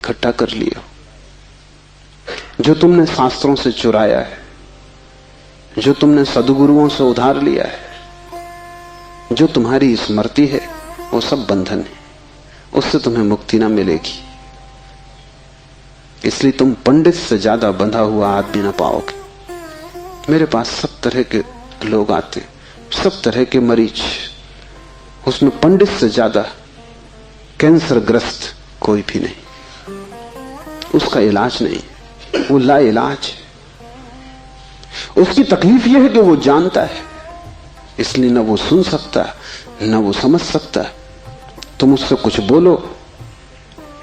इकट्ठा कर लिया, जो तुमने शास्त्रों से चुराया है, जो तुमने सदगुरुओं से उधार लिया है, जो तुम्हारी स्मृति है, वो सब बंधन है, उससे तुम्हें मुक्ति ना मिलेगी। इसलिए तुम पंडित से ज्यादा बंधा हुआ आदमी ना पाओगे। मेरे पास सब तरह के लोग आते, सब तरह के मरीज, उसमें पंडित से ज्यादा कैंसर ग्रस्त कोई भी नहीं। उसका इलाज नहीं, वो ला इलाज है। उसकी तकलीफ यह है कि वो जानता है, इसलिए न वो सुन सकता न वो समझ सकता। तुम उससे कुछ बोलो,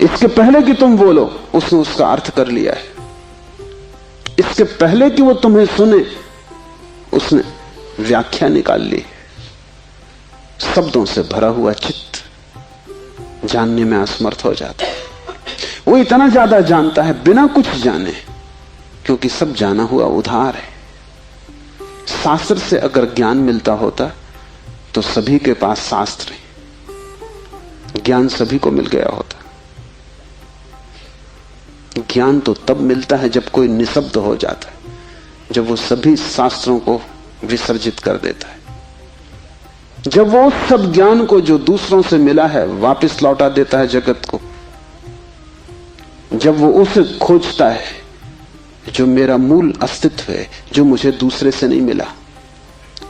इसके पहले कि तुम बोलो उसने उसका अर्थ कर लिया है। इसके पहले कि वो तुम्हें सुने उसने व्याख्या निकाल ली। शब्दों से भरा हुआ चित्त जानने में असमर्थ हो जाता है। वो इतना ज्यादा जानता है बिना कुछ जाने, क्योंकि सब जाना हुआ उधार है। शास्त्र से अगर ज्ञान मिलता होता तो सभी के पास शास्त्र है, ज्ञान सभी को मिल गया होता। ज्ञान तो तब मिलता है जब कोई निशब्द हो जाता है, जब वो सभी शास्त्रों को विसर्जित कर देता है, जब वो उस सब ज्ञान को जो दूसरों से मिला है वापस लौटा देता है जगत को, जब वो उसे खोजता है जो मेरा मूल अस्तित्व है, जो मुझे दूसरे से नहीं मिला।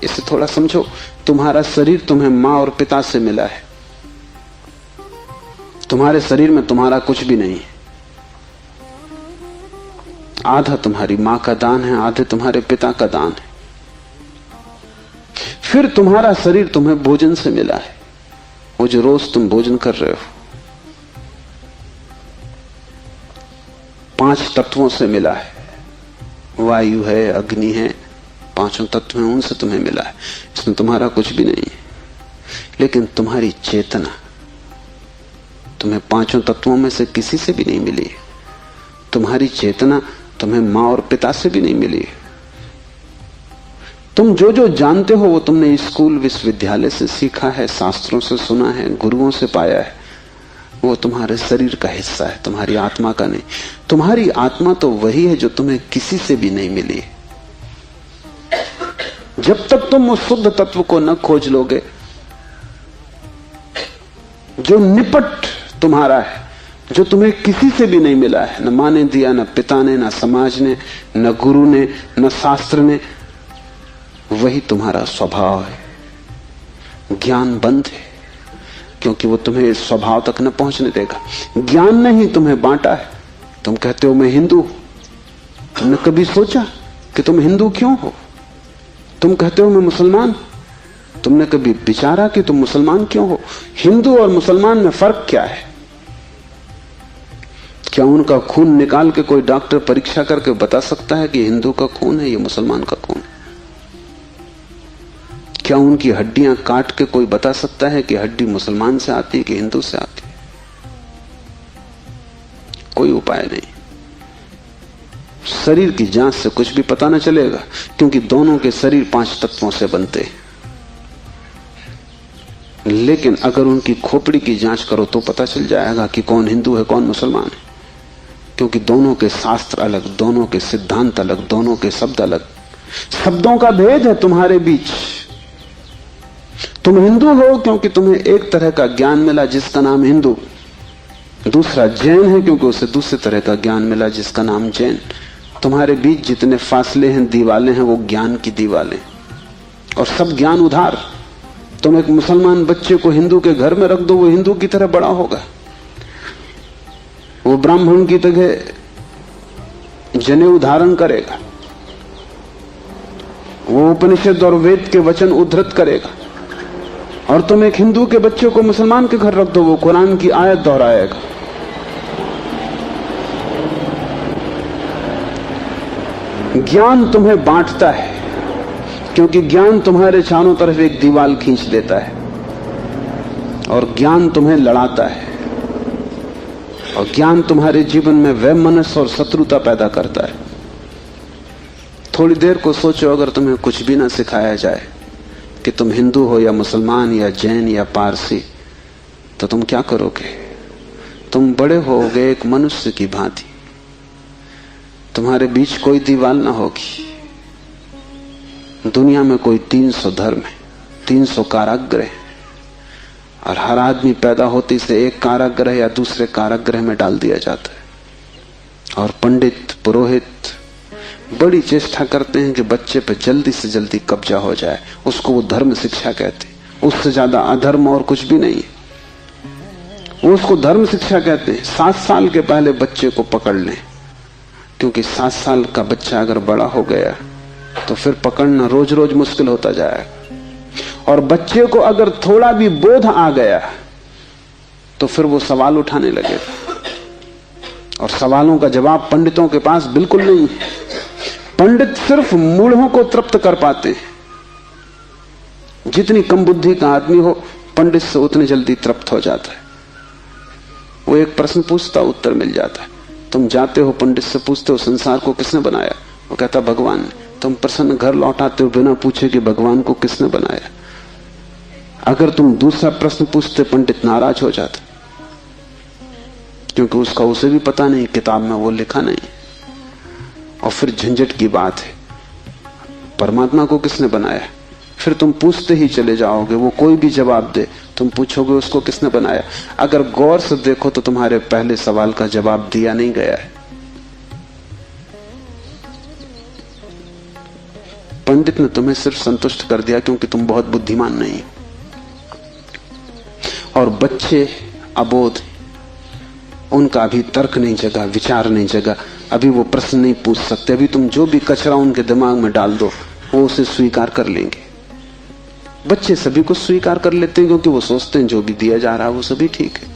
इसे थोड़ा समझो, तुम्हारा शरीर तुम्हें मां और पिता से मिला है। तुम्हारे शरीर में तुम्हारा कुछ भी नहीं है। आधा तुम्हारी मां का दान है, आधे तुम्हारे पिता का दान है। फिर तुम्हारा शरीर तुम्हें भोजन से मिला है, वो जो रोज तुम भोजन कर रहे हो। 5 तत्वों से मिला है, वायु है, अग्नि है, 5 तत्व हैं, उनसे तुम्हें मिला है। इसमें तुम्हारा कुछ भी नहीं है। लेकिन तुम्हारी चेतना तुम्हें 5 तत्वों में से किसी से भी नहीं मिली है। तुम्हारी चेतना तुम्हें मां और पिता से भी नहीं मिली है। तुम जो जो जानते हो वो तुमने स्कूल विश्वविद्यालय से सीखा है, शास्त्रों से सुना है, गुरुओं से पाया है। वो तुम्हारे शरीर का हिस्सा है, तुम्हारी आत्मा का नहीं। तुम्हारी आत्मा तो वही है जो तुम्हें किसी से भी नहीं मिली। जब तक तुम उस शुद्ध तत्व को न खोज लोगे जो निपट तुम्हारा है, जो तुम्हें किसी से भी नहीं मिला है, न मां ने दिया, न पिता ने, न समाज ने, न गुरु ने, न शास्त्र ने, वही तुम्हारा स्वभाव है। ज्ञान बंद है क्योंकि वो तुम्हें इस स्वभाव तक न पहुंचने देगा। ज्ञान ने ही तुम्हें बांटा है। तुम कहते हो मैं हिंदू, तुमने कभी सोचा कि तुम हिंदू क्यों हो? तुम कहते हो मैं मुसलमान, तुमने कभी विचारा कि तुम मुसलमान क्यों हो? हिंदू और मुसलमान में फर्क क्या है? क्या उनका खून निकाल के कोई डॉक्टर परीक्षा करके बता सकता है कि हिंदू का खून है, ये मुसलमान का खून है? क्या उनकी हड्डियां काट के कोई बता सकता है कि हड्डी मुसलमान से आती है कि हिंदू से आती है? कोई उपाय नहीं। शरीर की जांच से कुछ भी पता न चलेगा, क्योंकि दोनों के शरीर 5 तत्वों से बनते हैं। लेकिन अगर उनकी खोपड़ी की जांच करो तो पता चल जाएगा कि कौन हिंदू है, कौन मुसलमान है, क्योंकि दोनों के शास्त्र अलग, दोनों के सिद्धांत अलग, दोनों के शब्द अलग। शब्दों का भेद है तुम्हारे बीच। तुम हिंदू हो क्योंकि तुम्हें एक तरह का ज्ञान मिला जिसका नाम हिंदू, दूसरा जैन है क्योंकि उसे दूसरे तरह का ज्ञान मिला जिसका नाम जैन। तुम्हारे बीच जितने फासले हैं, दीवालें हैं, वो ज्ञान की दीवालें, और सब ज्ञान उधार। तुम एक मुसलमान बच्चे को हिंदू के घर में रख दो, वो हिंदू की तरह बड़ा होगा। वो ब्राह्मण की तरह जनेऊ धारण करेगा, वो उपनिषद और वेद के वचन उद्धृत करेगा। और तुम एक हिंदू के बच्चे को मुसलमान के घर रख दो, वो कुरान की आयत दोहराएगा। ज्ञान तुम्हें बांटता है, क्योंकि ज्ञान तुम्हारे चारों तरफ एक दीवार खींच देता है, और ज्ञान तुम्हें लड़ाता है, और ज्ञान तुम्हारे जीवन में वैमनस्य और शत्रुता पैदा करता है। थोड़ी देर को सोचो, अगर तुम्हें कुछ भी ना सिखाया जाए कि तुम हिंदू हो या मुसलमान या जैन या पारसी, तो तुम क्या करोगे? तुम बड़े होगे एक मनुष्य की भांति। तुम्हारे बीच कोई दीवार ना होगी। दुनिया में कोई 300 धर्म है, 300 कारागृह, और हर आदमी पैदा होते से एक कारागृह या दूसरे कारागृह में डाल दिया जाता है। और पंडित पुरोहित बड़ी चेष्टा करते हैं कि बच्चे पर जल्दी से जल्दी कब्जा हो जाए। उसको वो धर्म शिक्षा कहते हैं। उससे ज्यादा अधर्म और कुछ भी नहीं है। वो उसको धर्म शिक्षा कहते हैं। 7 साल के पहले बच्चे को पकड़ लें, क्योंकि 7 साल का बच्चा अगर बड़ा हो गया तो फिर पकड़ना रोज रोज मुश्किल होता जाएगा। और बच्चे को अगर थोड़ा भी बोध आ गया तो फिर वो सवाल उठाने लगेगा, और सवालों का जवाब पंडितों के पास बिल्कुल नहीं है। पंडित सिर्फ मूढ़ों को तृप्त कर पाते हैं। जितनी कम बुद्धि का आदमी हो, पंडित से उतनी जल्दी तृप्त हो जाता है। वो एक प्रश्न पूछता, उत्तर मिल जाता है। तुम जाते हो पंडित से पूछते हो संसार को किसने बनाया, वो कहता भगवान ने। तुम प्रश्न घर लौटाते हो बिना पूछे कि भगवान को किसने बनाया। अगर तुम दूसरा प्रश्न पूछते, पंडित नाराज हो जाता, क्योंकि उसका उसे भी पता नहीं, किताब में वो लिखा नहीं। और फिर झंझट की बात है, परमात्मा को किसने बनाया। फिर तुम पूछते ही चले जाओगे, वो कोई भी जवाब दे, तुम पूछोगे उसको किसने बनाया। अगर गौर से देखो तो तुम्हारे पहले सवाल का जवाब दिया नहीं गया है। पंडित ने तुम्हें सिर्फ संतुष्ट कर दिया क्योंकि तुम बहुत बुद्धिमान नहीं। और बच्चे अबोध, उनका अभी तर्क नहीं जगा, विचार नहीं जगा, अभी वो प्रश्न नहीं पूछ सकते। अभी तुम जो भी कचरा उनके दिमाग में डाल दो, वो उसे स्वीकार कर लेंगे। बच्चे सभी को स्वीकार कर लेते हैं क्योंकि वो सोचते हैं जो भी दिया जा रहा है वो सभी ठीक है।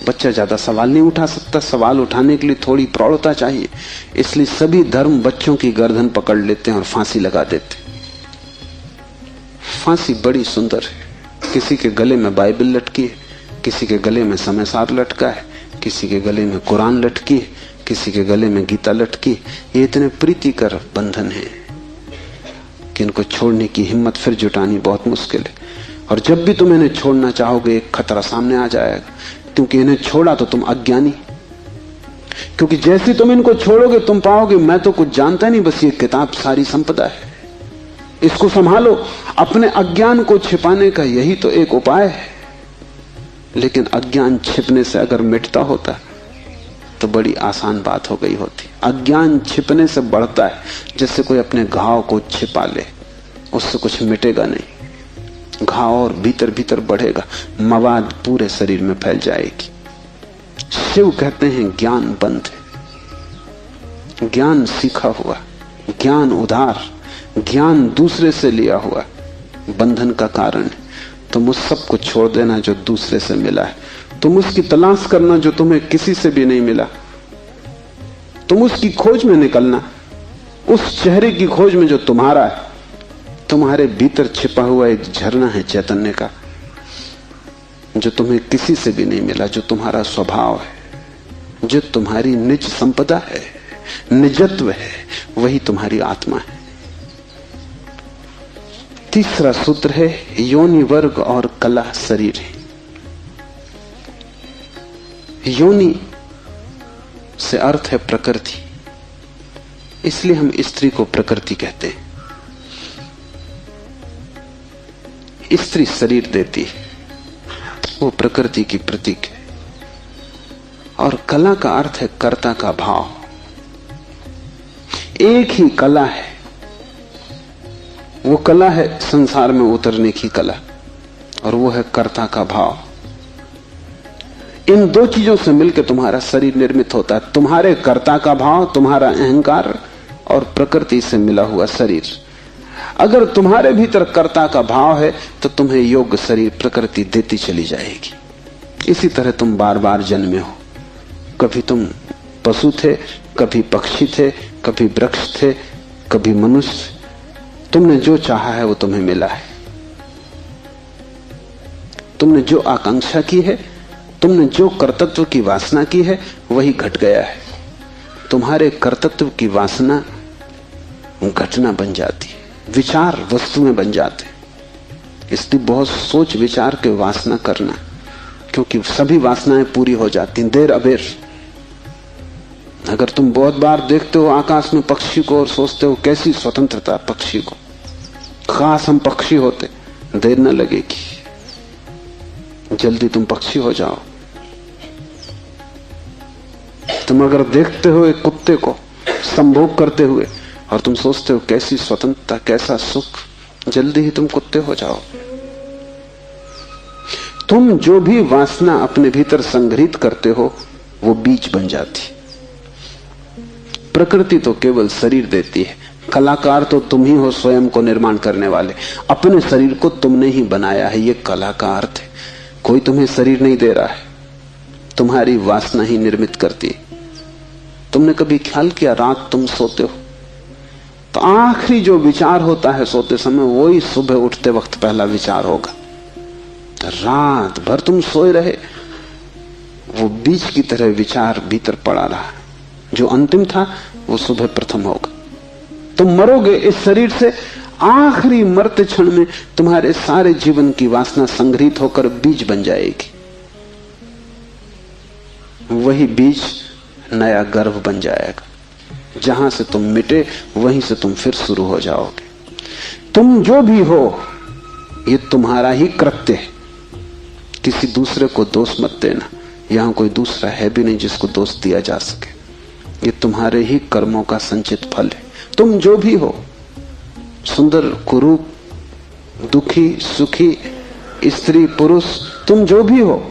बच्चा ज्यादा सवाल नहीं उठा सकता, सवाल उठाने के लिए थोड़ी प्रौढ़ता चाहिए। इसलिए सभी धर्म बच्चों की गर्दन पकड़ लेते हैं और फांसी लगा देते। फांसी बड़ी सुंदर है। किसी के गले में बाइबल लटकी है, किसी के गले में समयसार लटका है, किसी के गले में कुरान लटकी है, किसी के गले में गीता लटकी। ये इतने प्रीतिकर बंधन है कि इनको छोड़ने की हिम्मत फिर जुटानी बहुत मुश्किल है। और जब भी तुम इन्हें छोड़ना चाहोगे, एक खतरा सामने आ जाएगा, क्योंकि इन्हें छोड़ा तो तुम अज्ञानी। क्योंकि जैसे तुम इनको छोड़ोगे तुम पाओगे मैं तो कुछ जानता नहीं, बस ये किताब सारी संपदा है, इसको संभालो। अपने अज्ञान को छिपाने का यही तो एक उपाय है। लेकिन अज्ञान छिपने से अगर मिटता होता तो बड़ी आसान बात हो गई होती। अज्ञान छिपने से बढ़ता है, जैसे कोई अपने घाव को छिपा ले, उससे कुछ मिटेगा नहीं। घाव और भीतर भीतर बढ़ेगा, मवाद पूरे शरीर में फैल जाएगी। शिव कहते हैं ज्ञान बंद है। ज्ञान सीखा हुआ, ज्ञान उधार, ज्ञान दूसरे से लिया हुआ बंधन का कारण है। तुम उस सब को छोड़ देना जो दूसरे से मिला है। तुम उसकी तलाश करना जो तुम्हें किसी से भी नहीं मिला। तुम उसकी खोज में निकलना, उस चेहरे की खोज में जो तुम्हारा है। तुम्हारे भीतर छिपा हुआ एक झरना है चैतन्य का, जो तुम्हें किसी से भी नहीं मिला, जो तुम्हारा स्वभाव है, जो तुम्हारी निज संपदा है, निजत्व है, वही तुम्हारी आत्मा है। तीसरा सूत्र है योनि वर्ग और कला शरीर है। योनि से अर्थ है प्रकृति, इसलिए हम स्त्री को प्रकृति कहते हैं। स्त्री शरीर देती है, वो प्रकृति की प्रतीक है। और कला का अर्थ है कर्ता का भाव। एक ही कला है, वो कला है संसार में उतरने की कला, और वो है कर्ता का भाव। इन दो चीजों से मिलकर तुम्हारा शरीर निर्मित होता है। तुम्हारे कर्ता का भाव, तुम्हारा अहंकार, और प्रकृति से मिला हुआ शरीर। अगर तुम्हारे भीतर कर्ता का भाव है तो तुम्हें योग्य शरीर प्रकृति देती चली जाएगी। इसी तरह तुम बार बार जन्मे हो। कभी तुम पशु थे, कभी पक्षी थे, कभी वृक्ष थे, कभी मनुष्य। तुमने जो चाहा है वो तुम्हें मिला है। तुमने जो आकांक्षा की है, तुमने जो कर्तृत्व की वासना की है, वही घट गया है। तुम्हारे कर्तृत्व की वासना घटना बन जाती है, विचार वस्तुएं बन जाते हैं। इसलिए बहुत सोच विचार के वासना करना क्योंकि सभी वासनाएं पूरी हो जाती हैं देर अबेर। अगर तुम बहुत बार देखते हो आकाश में पक्षी को और सोचते हो कैसी स्वतंत्रता पक्षी को, खास हम पक्षी होते, देर न लगेगी, जल्दी तुम पक्षी हो जाओ। तुम अगर देखते हो एक कुत्ते को संभोग करते हुए और तुम सोचते हो कैसी स्वतंत्रता, कैसा सुख, जल्दी ही तुम कुत्ते हो जाओ। तुम जो भी वासना अपने भीतर संग्रहित करते हो वो बीज बन जाती। प्रकृति तो केवल शरीर देती है, कलाकार तो तुम ही हो, स्वयं को निर्माण करने वाले। अपने शरीर को तुमने ही बनाया है, ये कला का अर्थ है। कोई तुम्हें शरीर नहीं दे रहा है, तुम्हारी वासना ही निर्मित करती है। तुमने कभी ख्याल किया, रात तुम सोते हो तो आखिरी जो विचार होता है सोते समय, वही सुबह उठते वक्त पहला विचार होगा। रात भर तुम सोए रहे, वो बीज की तरह विचार भीतर पड़ा रहा, जो अंतिम था वो सुबह प्रथम होगा। तुम मरोगे इस शरीर से, आखिरी मरते क्षण में तुम्हारे सारे जीवन की वासना संग्रहित होकर बीज बन जाएगी। वही बीज नया गर्भ बन जाएगा। जहां से तुम मिटे वहीं से तुम फिर शुरू हो जाओगे। तुम जो भी हो ये तुम्हारा ही कृत्य है, किसी दूसरे को दोष मत देना। यहां कोई दूसरा है भी नहीं जिसको दोष दिया जा सके। ये तुम्हारे ही कर्मों का संचित फल है। तुम जो भी हो, सुंदर कुरूप, दुखी सुखी, स्त्री पुरुष, तुम जो भी हो,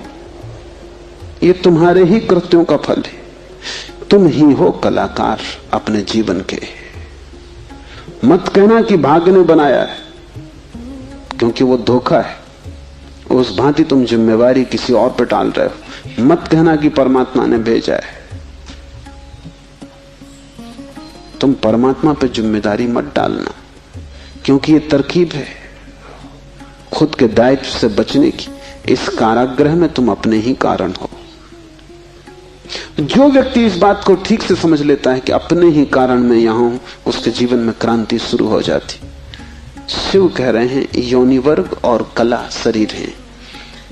ये तुम्हारे ही कृत्यों का फल है। तुम ही हो कलाकार अपने जीवन के। मत कहना कि भाग्य ने बनाया है, क्योंकि वो धोखा है। उस भांति तुम जिम्मेवारी किसी और पर टाल रहे हो। मत कहना कि परमात्मा ने भेजा है। तुम परमात्मा पर जिम्मेदारी मत डालना, क्योंकि ये तरकीब है खुद के दायित्व से बचने की। इस कारागृह में तुम अपने ही कारण हो। जो व्यक्ति इस बात को ठीक से समझ लेता है कि अपने ही कारण में यहां हूं, उसके जीवन में क्रांति शुरू हो जाती। शिव कह रहे हैं योनि वर्ग और कला शरीर है,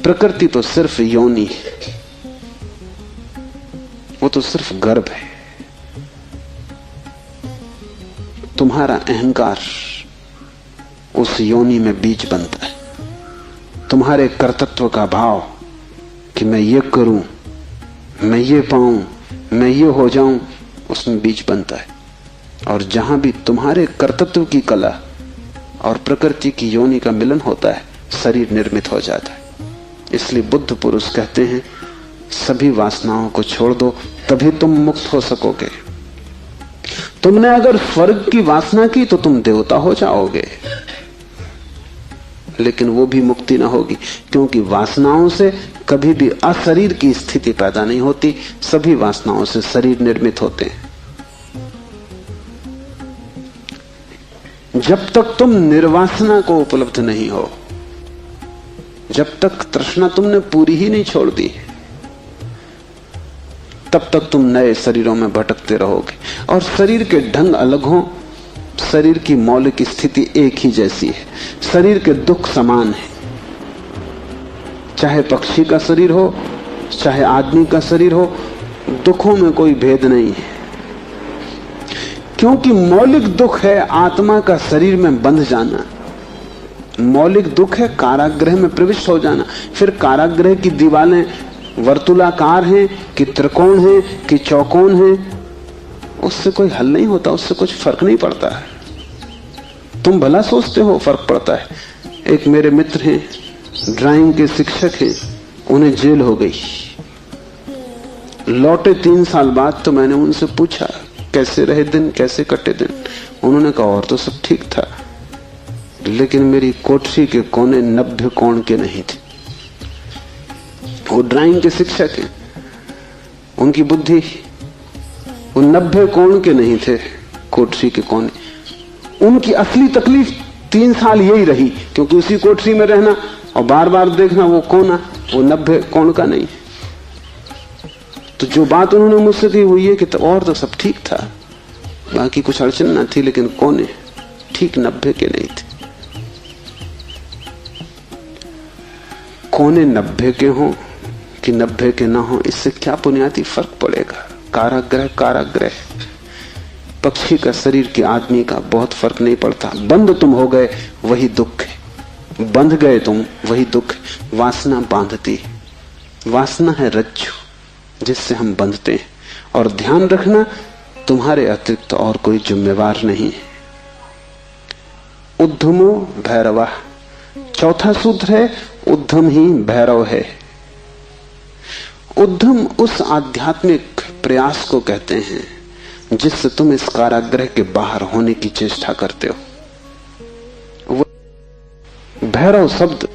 प्रकृति तो सिर्फ योनि है, वो तो सिर्फ गर्भ है। तुम्हारा अहंकार उस योनि में बीज बनता है। तुम्हारे कर्तृत्व का भाव कि मैं ये करूं, मैं ये पाऊं, मैं ये हो जाऊं, उसमें बीज बनता है। और जहां भी तुम्हारे कर्तृत्व की कला और प्रकृति की योनि का मिलन होता है, शरीर निर्मित हो जाता है। इसलिए बुद्ध पुरुष कहते हैं सभी वासनाओं को छोड़ दो, तभी तुम मुक्त हो सकोगे। तुमने अगर स्वर्ग की वासना की तो तुम देवता हो जाओगे, लेकिन वो भी मुक्ति ना होगी, क्योंकि वासनाओं से कभी भी अशरीर की स्थिति पैदा नहीं होती। सभी वासनाओं से शरीर निर्मित होते हैं। जब तक तुम निर्वासना को उपलब्ध नहीं हो, जब तक तृष्णा तुमने पूरी ही नहीं छोड़ दी, तब तक तुम नए शरीरों में भटकते रहोगे। और शरीर के ढंग अलग हों, शरीर की मौलिक स्थिति एक ही जैसी है। शरीर के दुख समान है, चाहे पक्षी का शरीर हो चाहे आदमी का शरीर हो, दुखों में कोई भेद नहीं है। क्योंकि मौलिक दुख है आत्मा का शरीर में बंध जाना, मौलिक दुख है कारागृह में प्रविष्ट हो जाना। फिर कारागृह की दीवारें वर्तुलाकार हैं कि त्रिकोण हैं कि चौकोन हैं, उससे कोई हल नहीं होता, उससे कुछ फर्क नहीं पड़ता है। तुम भला सोचते हो फर्क पड़ता है। एक मेरे मित्र हैं, ड्राइंग के शिक्षक हैं, उन्हें जेल हो गई। लौटे 3 साल बाद तो मैंने उनसे पूछा कैसे रहे दिन, कैसे कटे दिन। उन्होंने कहा और तो सब ठीक था, लेकिन मेरी कोठरी के कोने 90 कोण के नहीं थे। वो ड्राइंग के शिक्षक हैं, उनकी बुद्धि वो 90 कोण के नहीं थे कोठरी के कोने। उनकी असली तकलीफ 3 साल यही रही, क्योंकि उसी कोठरी में रहना और बार बार देखना वो कोना, वो 90 कोण का नहीं। तो जो बात उन्होंने मुझसे की वो ये कि तो और तो सब ठीक था, बाकी कुछ अड़चन ना थी, लेकिन कोने ठीक 90 के नहीं थे। कोने 90 के हों कि 90 के ना हो, इससे क्या बुनियादी फर्क पड़ेगा। कारागृह कारागृह, पक्षी का शरीर के आदमी का बहुत फर्क नहीं पड़ता। बंद तुम हो गए वही दुख है, बंध गए तुम वही दुख है। वासना बांधती, वासना है रज्जु जिससे हम बंधते हैं। और ध्यान रखना, तुम्हारे अतिरिक्त और कोई जिम्मेवार नहीं है। उद्यमो भैरवा, चौथा सूत्र है उद्यम ही भैरव है। उद्यम उस आध्यात्मिक प्रयास को कहते हैं जिससे तुम इस कारागृह के बाहर होने की चेष्टा करते हो। भैरव शब्द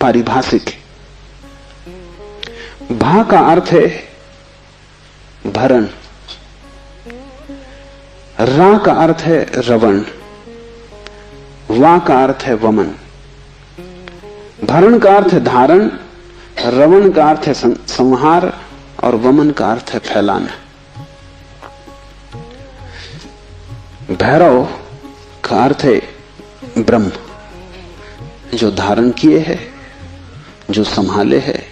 पारिभाषिक है। भा का अर्थ है भरण, रा का अर्थ है रवण, वा का अर्थ है वमन। भरण का अर्थ है धारण, रवण का अर्थ है संहार और वमन का अर्थ है फैलाना। भैरव का अर्थ है ब्रह्म, जो धारण किए है, जो संभाले है,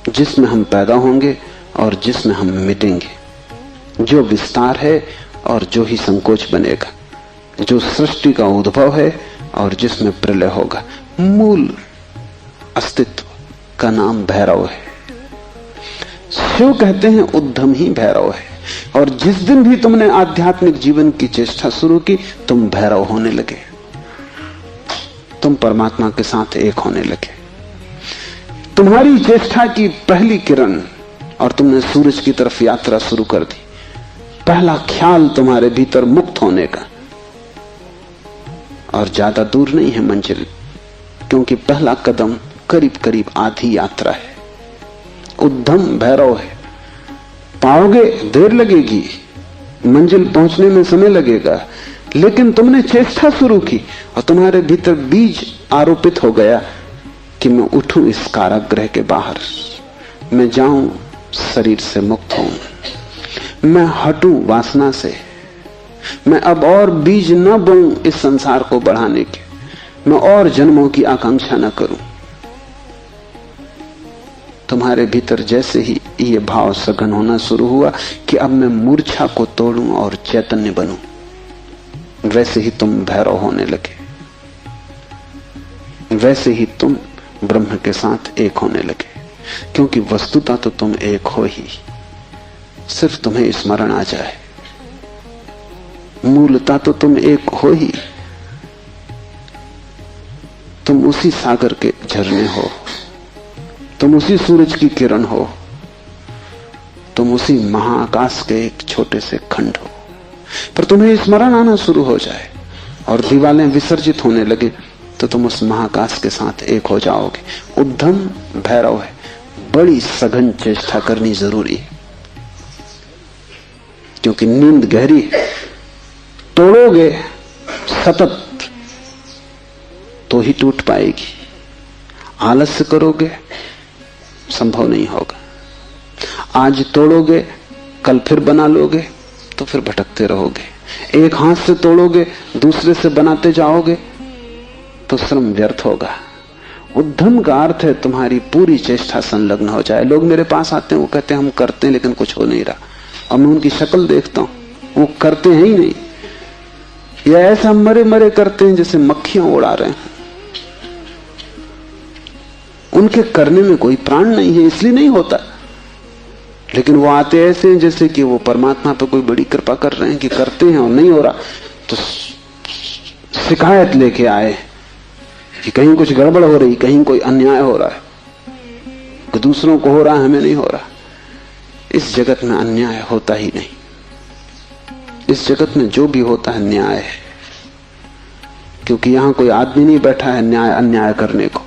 जिसमें हम पैदा होंगे और जिसमें हम मिटेंगे, जो विस्तार है और जो ही संकोच बनेगा, जो सृष्टि का उद्भव है और जिसमें प्रलय होगा। मूल अस्तित्व का नाम भैरव है। शिव कहते हैं उद्यम ही भैरव है। और जिस दिन भी तुमने आध्यात्मिक जीवन की चेष्टा शुरू की, तुम भैरव होने लगे, तुम परमात्मा के साथ एक होने लगे। तुम्हारी चेष्टा की पहली किरण और तुमने सूरज की तरफ यात्रा शुरू कर दी। पहला ख्याल तुम्हारे भीतर मुक्त होने का, और ज्यादा दूर नहीं है मंजिल, क्योंकि पहला कदम करीब करीब आधी यात्रा है। उद्यम भैरव है। पाओगे देर लगेगी, मंजिल पहुंचने में समय लगेगा, लेकिन तुमने चेष्टा शुरू की और तुम्हारे भीतर बीज आरोपित हो गया कि मैं उठूं इस कारागृह के बाहर, मैं जाऊं शरीर से मुक्त हूं, मैं हटूं वासना से, मैं अब और बीज न बोऊं इस संसार को बढ़ाने के, मैं और जन्मों की आकांक्षा न करूं। तुम्हारे भीतर जैसे ही ये भाव सघन होना शुरू हुआ कि अब मैं मूर्छा को तोड़ूं और चैतन्य बनूं, वैसे ही तुम भैरव होने लगे, वैसे ही तुम ब्रह्म के साथ एक होने लगे। क्योंकि वस्तुतः तो तुम एक हो ही, सिर्फ तुम्हें स्मरण आ जाए। मूलतः तो तुम एक हो ही, तुम उसी सागर के झरने हो, तुम उसी सूरज की किरण हो, तुम उसी महाआकाश के एक छोटे से खंड हो। पर तुम्हें स्मरण आना शुरू हो जाए और दीवारें विसर्जित होने लगे तो तुम उस महाआकाश के साथ एक हो जाओगे। उद्यम भैरव है। बड़ी सघन चेष्टा करनी जरूरी है, क्योंकि नींद गहरी है। तोड़ोगे सतत तो ही टूट पाएगी, आलस्य करोगे संभव नहीं होगा। आज तोड़ोगे कल फिर बना लोगे तो फिर भटकते रहोगे। एक हाथ से तोड़ोगे दूसरे से बनाते जाओगे तो श्रम व्यर्थ होगा। उद्यम का अर्थ है तुम्हारी पूरी चेष्टा संलग्न हो जाए। लोग मेरे पास आते हैं, वो कहते हैं हम करते हैं लेकिन कुछ हो नहीं रहा, और मैं उनकी शक्ल देखता हूं, वो करते हैं ही नहीं, या ऐसा मरे मरे करते हैं जैसे मक्खियां उड़ा रहे हैं। उनके करने में कोई प्राण नहीं है, इसलिए नहीं होता। लेकिन वो आते ऐसे हैं जैसे कि वो परमात्मा पे कोई बड़ी कृपा कर रहे हैं कि करते हैं और नहीं हो रहा, तो शिकायत लेके आए कि कहीं कुछ गड़बड़ हो रही, कहीं कोई अन्याय हो रहा है, कि दूसरों को हो रहा है हमें नहीं हो रहा। इस जगत में अन्याय होता ही नहीं। इस जगत में जो भी होता है न्याय है, क्योंकि यहां कोई आदमी नहीं बैठा है न्याय अन्याय करने को।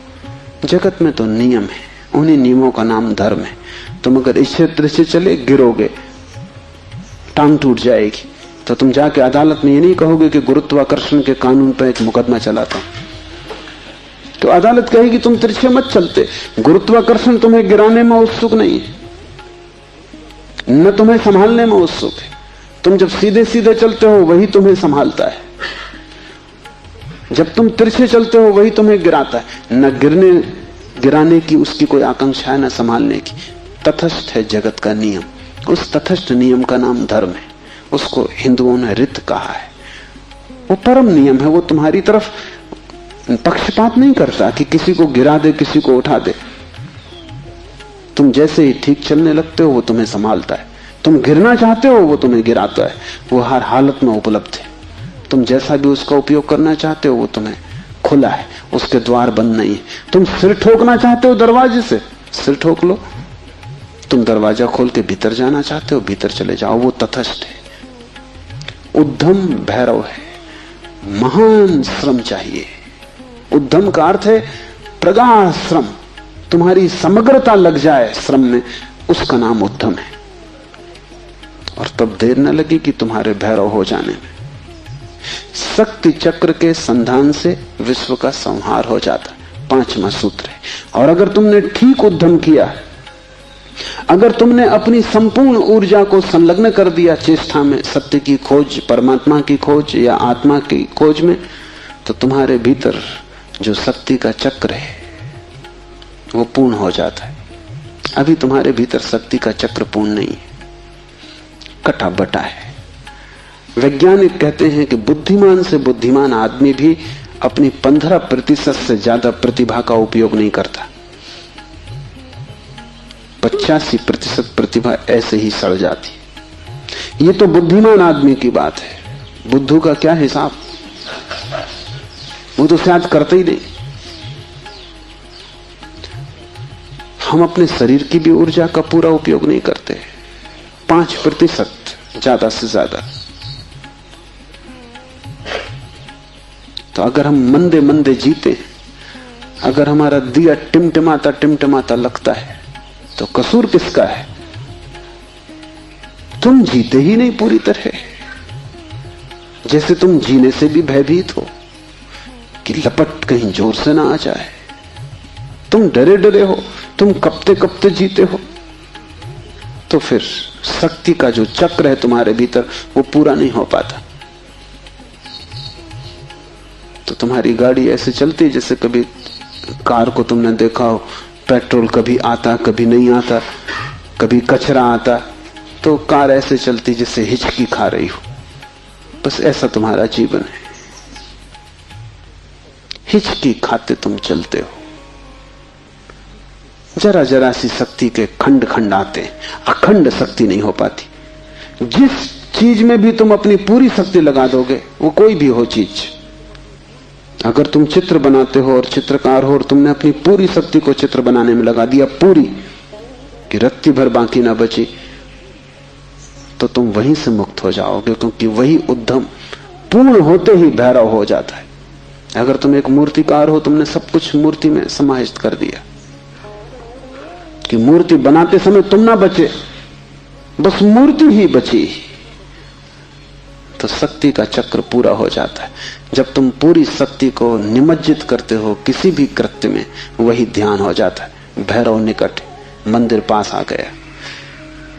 जगत में तो नियम है, उन्हीं नियमों का नाम धर्म है। तुम अगर इस क्षेत्र से चले गिरोगे, टांग टूट जाएगी, तो तुम जाके अदालत में ये नहीं कहोगे कि गुरुत्वाकर्षण के कानून पर एक मुकदमा चलाता हूं, तो अदालत कहेगी तुम तिरछे मत चलते। गुरुत्वाकर्षण तुम्हें गिराने में उत्सुक नहीं है, न तुम्हें संभालने में उत्सुक है। तुम जब सीधे सीधे चलते हो वही तुम्हें संभालता है, जब तुम तिरछे चलते हो वही तुम्हें गिराता है। न गिरने गिराने की उसकी कोई आकांक्षा है, न संभालने की। तटस्थ है जगत का नियम। उस तटस्थ नियम का नाम धर्म है। उसको हिंदुओं ने रित कहा है। वो परम नियम है। वो तुम्हारी तरफ पक्षपात नहीं करता कि किसी को गिरा दे, किसी को उठा दे। तुम जैसे ही ठीक चलने लगते हो वो तुम्हें संभालता है। तुम गिरना चाहते हो वो तुम्हें गिराता है। वो हर हालत में उपलब्ध है। तुम जैसा भी उसका उपयोग करना चाहते हो वो तुम्हें खुला है, उसके द्वार बंद नहीं है। तुम सिर ठोकना चाहते हो दरवाजे से, सिर ठोक लो। तुम दरवाजा खोल के भीतर जाना चाहते हो, भीतर चले जाओ। वो तटस्थ है। उद्यम भैरव है। महान श्रम चाहिए। उद्यम का अर्थ है प्रगाढ़ श्रम। तुम्हारी समग्रता लग जाए श्रम में, उसका नाम उद्यम है। और तब देर न लगी कि तुम्हारे भैरव हो जाने में। शक्ति चक्र के संधान से विश्व का संहार हो जाता, 5वां सूत्र है। और अगर तुमने ठीक उद्यम किया, अगर तुमने अपनी संपूर्ण ऊर्जा को संलग्न कर दिया चेष्टा में, सत्य की खोज, परमात्मा की खोज या आत्मा की खोज में, तो तुम्हारे भीतर जो शक्ति का चक्र है वो पूर्ण हो जाता है। अभी तुम्हारे भीतर शक्ति का चक्र पूर्ण नहीं है, कटा बटा है। वैज्ञानिक कहते हैं कि बुद्धिमान से बुद्धिमान आदमी भी अपनी 15% से ज्यादा प्रतिभा का उपयोग नहीं करता। 85% प्रतिभा ऐसे ही सड़ जाती। ये तो बुद्धिमान आदमी की बात है। बुद्धू का क्या हिसाब, वो तो शायद करते ही नहीं। हम अपने शरीर की भी ऊर्जा का पूरा उपयोग नहीं करते, 5% ज्यादा से ज्यादा। तो अगर हम मंदे मंदे जीते, अगर हमारा दिया टिमटिमाता टिमटिमाता लगता है, तो कसूर किसका है? तुम जीते ही नहीं पूरी तरह। जैसे तुम जीने से भी भयभीत हो कि लपट कहीं जोर से ना आ जाए। तुम डरे डरे हो, तुम कपते कपते जीते हो। तो फिर शक्ति का जो चक्र है तुम्हारे भीतर वो पूरा नहीं हो पाता। तो तुम्हारी गाड़ी ऐसे चलती जैसे कभी कार को तुमने देखा हो, पेट्रोल कभी आता कभी नहीं आता, कभी कचरा आता, तो कार ऐसे चलती जैसे हिचकी खा रही हो। बस ऐसा तुम्हारा जीवन है, हिचकी खाते तुम चलते हो। जरा जरा सी शक्ति के खंड खंड आते हैं, अखंड शक्ति नहीं हो पाती। जिस चीज में भी तुम अपनी पूरी शक्ति लगा दोगे, वो कोई भी हो चीज, अगर तुम चित्र बनाते हो और चित्रकार हो और तुमने अपनी पूरी शक्ति को चित्र बनाने में लगा दिया, पूरी कि रत्ती भर बाकी ना बची, तो तुम वहीं से मुक्त हो जाओगे, क्योंकि वही उद्यम पूर्ण होते ही भैरव हो जाता है। अगर तुम एक मूर्तिकार हो, तुमने सब कुछ मूर्ति में समाहित कर दिया कि मूर्ति बनाते समय तुम ना बचे, बस मूर्ति ही बची, तो शक्ति का चक्र पूरा हो जाता है। जब तुम पूरी शक्ति को निमज्जित करते हो किसी भी कृत्य में, वही ध्यान हो जाता है। भैरव निकट, मंदिर पास आ गया।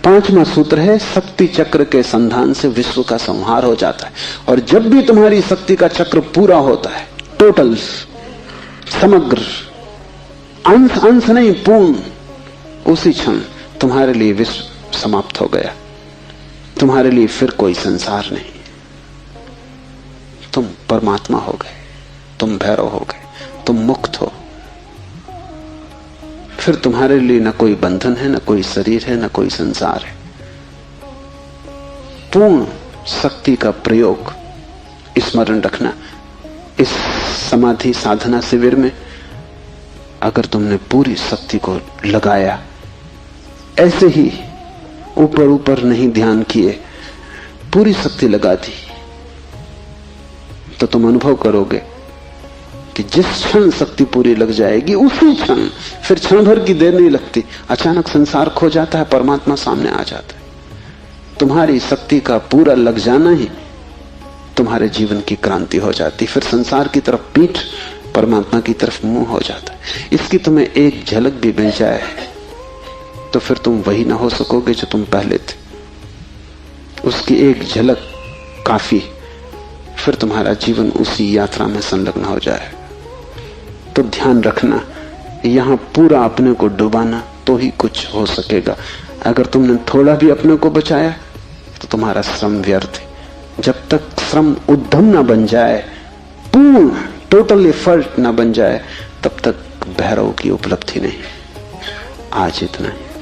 5वां सूत्र है, शक्ति चक्र के संधान से विश्व का संहार हो जाता है। और जब भी तुम्हारी शक्ति का चक्र पूरा होता है, टोटल, समग्र, अंश अंश नहीं, पूर्ण, उसी क्षण तुम्हारे लिए विश्व समाप्त हो गया। तुम्हारे लिए फिर कोई संसार नहीं, तुम परमात्मा हो गए, तुम भैरव हो गए, तुम मुक्त हो। फिर तुम्हारे लिए न कोई बंधन है, न कोई शरीर है, न कोई संसार है। पूर्ण शक्ति का प्रयोग स्मरण रखना। इस समाधि साधना शिविर में अगर तुमने पूरी शक्ति को लगाया, ऐसे ही ऊपर ऊपर नहीं ध्यान किए, पूरी शक्ति लगा दी, तो तुम अनुभव करोगे कि जिस क्षण शक्ति पूरी लग जाएगी, उसी क्षण, फिर क्षण भर की देर नहीं लगती, अचानक संसार खो जाता है, परमात्मा सामने आ जाता है। तुम्हारी शक्ति का पूरा लग जाना ही तुम्हारे जीवन की क्रांति हो जाती। फिर संसार की तरफ पीठ, परमात्मा की तरफ मुंह हो जाता है। इसकी तुम्हें एक झलक भी मिल जाए तो फिर तुम वही ना हो सकोगे जो तुम पहले थे। उसकी एक झलक काफी, फिर तुम्हारा जीवन उसी यात्रा में संलग्न हो जाए। तो ध्यान रखना यहां पूरा अपने को डुबाना तो ही कुछ हो सकेगा। अगर तुमने थोड़ा भी अपने को बचाया तो तुम्हारा श्रम व्यर्थ है। जब तक श्रम उद्यम ना बन जाए, पूर्ण टोटल एफर्ट ना बन जाए, तब तक भैरव की उपलब्धि नहीं। आज इतना ही।